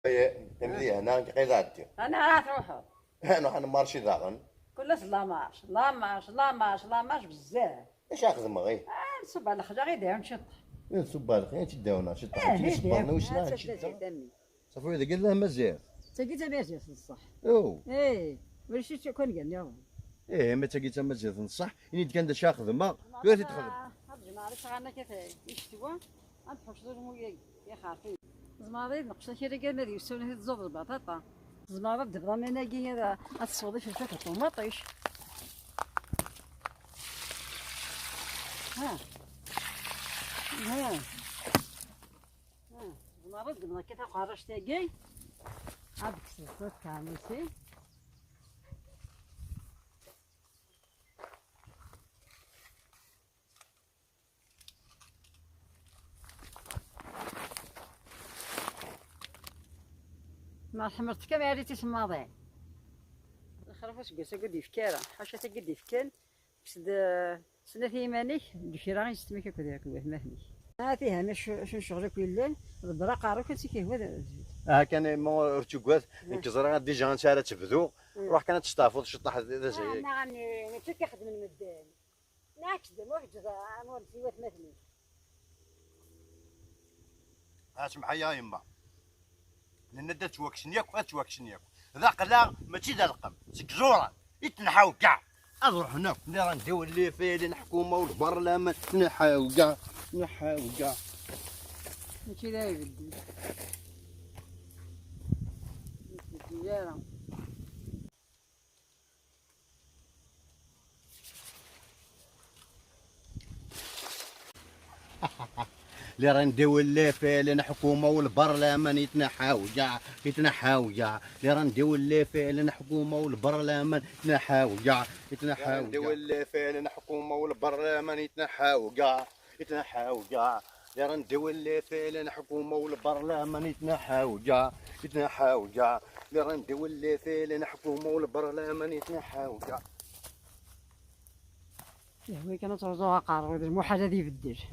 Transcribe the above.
تمدي هنا قيد عدي. انا راه تروحوا انا مارشي داغن. كلش لا مارش لا مارش لا مارش لا مارش بزاف. اش اخذ مغي؟ نصب على الخجا غير داير نشط. نصب على خير تداونا شد هي صبرنا واش داير نشد. دمي صافي اذا قال لها مزيان. تلقيتها ماشي الصح. او واش كون قال لي ما تلقيتها مزيان نصح اني كان شاخذ ما غير تخدم. هاد الجماعه شغالنا كيف يشتوا نحوش زوج يا خاطي زماري نقص كي رجال ما يسون هاد زوج البطاطا زمارة دبر من هاكي هذا الصودا في الفاكهه طوماطيش ها زمارة دبر كي تقارش تاكي هاد كسرت كاملتي ما حمرت كما ريتي تماضي الخرفوش قاس قد يفكارا حاشا تقد يفكان بس سنة ثيمانيك دشيرا غي ستميك كذاك وهمهني هاتي هنا شو شغلك ولا البراق عارف كنتي كيف هذا كان ما رتوقات نكزر ديجا نتا تبدو روح كانت تشطافو تشطح هذا زي انا غني نتا كيخدم المدان ناكس دم واحد نور سيوات مثلي هاش محيا يما لان دا توكشنياك وغتوكشنياك ذاك لا ماشي ذا القم سكزورا يتنحاو كاع اروح هناك راه نديو اللي فيه الحكومه والبرلمان نحاو كاع نحاو كاع ماشي لا يبدل الديارة اللي راه نديو اللي فيه الحكومه والبرلمان يتنحاو كاع يتنحاو كاع اللي راه نديو اللي فيه الحكومه والبرلمان يتنحاو كاع يتنحاو نديو اللي فيه الحكومه والبرلمان يتنحاو كاع يتنحاو كاع اللي راه نديو اللي فيه الحكومه والبرلمان يتنحاو كاع يتنحاو كاع اللي راه نديو اللي فيه الحكومه والبرلمان يتنحاو كاع يا هو كانوا ترجعوا قاروا مو حاجه دي بدير